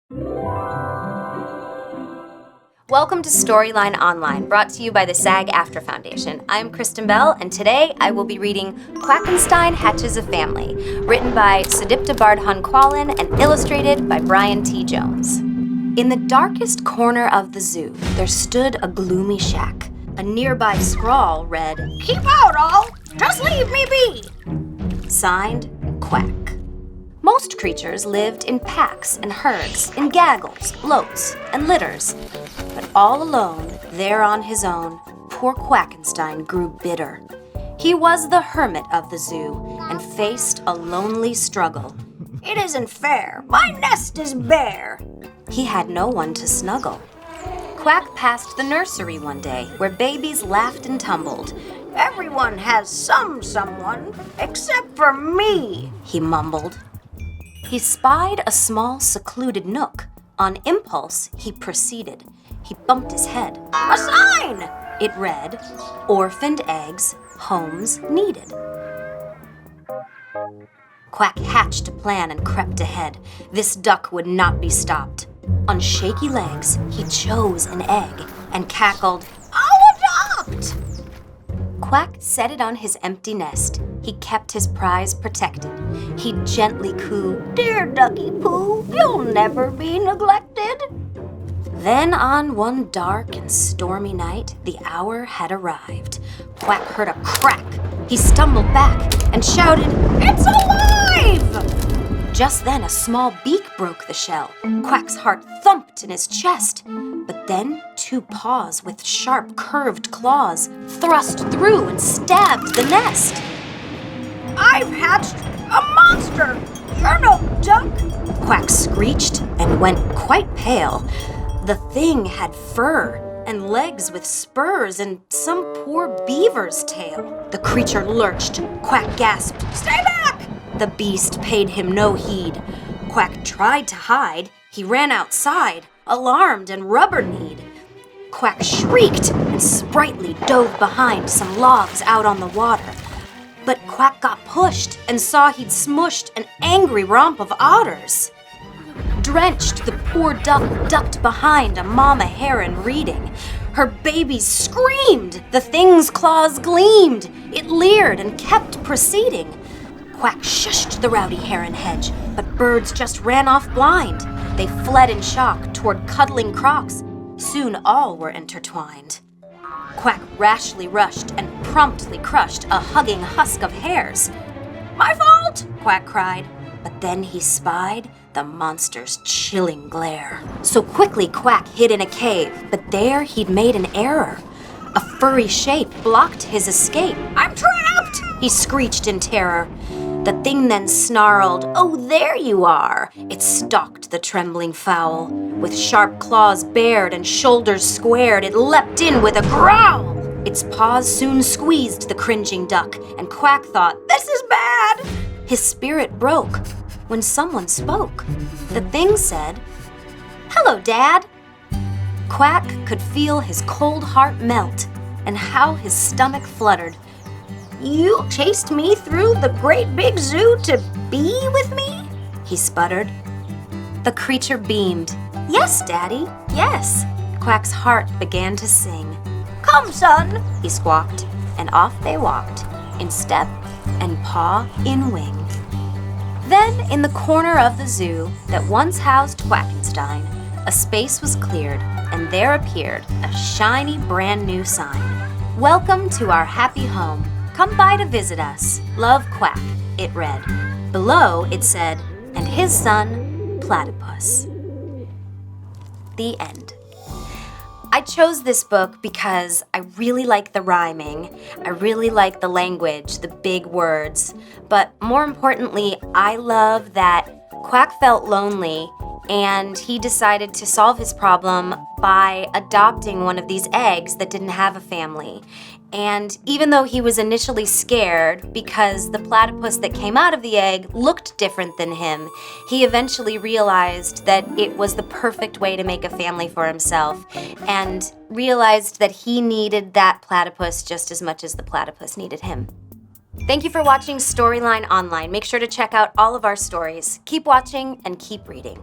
Welcome to Storyline Online, brought to you by the SAG-AFTRA Foundation. I'm Kristen Bell, and today I will be reading Quackenstein Hatches, a Family, written by Sudipta Bardhan-Quallen and illustrated by Brian T. Jones. In the darkest corner of the zoo, there stood a gloomy shack. A nearby scrawl read, "Keep out all! Just leave me be!" Signed, Quack. Most creatures lived in packs and herds, in gaggles, lotes, and litters. But all alone, there on his own, poor Quackenstein grew bitter. He was the hermit of the zoo and faced a lonely struggle. "It isn't fair. My nest is bare." He had no one to snuggle. Quack passed the nursery one day where babies laughed and tumbled. "Everyone has someone, except for me," he mumbled. He spied a small, secluded nook. On impulse, he proceeded. He bumped his head. "A sign!" it read. "Orphaned eggs, homes needed." Quack hatched a plan and crept ahead. This duck would not be stopped. On shaky legs, he chose an egg and cackled, "I'll adopt!" Quack set it on his empty nest. He kept his prize protected. He gently cooed, "Dear Ducky Poo, you'll never be neglected." Then on one dark and stormy night, the hour had arrived. Quack heard a crack. He stumbled back and shouted, "It's alive!" Just then a small beak broke the shell. Quack's heart thumped in his chest. But then two paws with sharp curved claws thrust through and stabbed the nest. "I've hatched a monster! You're no duck!" Quack screeched and went quite pale. The thing had fur and legs with spurs and some poor beaver's tail. The creature lurched. Quack gasped, "Stay back!" The beast paid him no heed. Quack tried to hide. He ran outside, alarmed and rubber-kneed. Quack shrieked and sprightly dove behind some logs out on the water. But Quack got pushed and saw he'd smushed an angry romp of otters. Drenched, the poor duck ducked behind a mama heron reading. Her babies screamed, the thing's claws gleamed. It leered and kept proceeding. Quack shushed the rowdy heron hedge, but birds just ran off blind. They fled in shock toward cuddling crocs. Soon all were intertwined. Quack rashly rushed and promptly crushed a hugging husk of hares. "My fault!" Quack cried, but then he spied the monster's chilling glare. So quickly Quack hid in a cave, but there he'd made an error. A furry shape blocked his escape. "I'm trapped!" he screeched in terror. The thing then snarled, "Oh, there you are!" It stalked the trembling fowl. With sharp claws bared and shoulders squared, it leapt in with a growl. Its paws soon squeezed the cringing duck, and Quack thought, "This is bad!" His spirit broke when someone spoke. The thing said, "Hello, Dad." Quack could feel his cold heart melt, and how his stomach fluttered. "You chased me through the great big zoo to be with me?" he sputtered. The creature beamed. "Yes, Daddy, yes." Quack's heart began to sing. "Come, son," he squawked, and off they walked, in step and paw in wing. Then, in the corner of the zoo that once housed Quackenstein, a space was cleared, and there appeared a shiny brand new sign. "Welcome to our happy home. Come by to visit us. Love, Quack," it read. Below it said, "And his son, Platypus." The end. I chose this book because I really like the rhyming, I really like the language, the big words, but more importantly, I love that Quack felt lonely and he decided to solve his problem by adopting one of these eggs that didn't have a family. And even though he was initially scared because the platypus that came out of the egg looked different than him, he eventually realized that it was the perfect way to make a family for himself and realized that he needed that platypus just as much as the platypus needed him. Thank you for watching Storyline Online. Make sure to check out all of our stories. Keep watching and keep reading.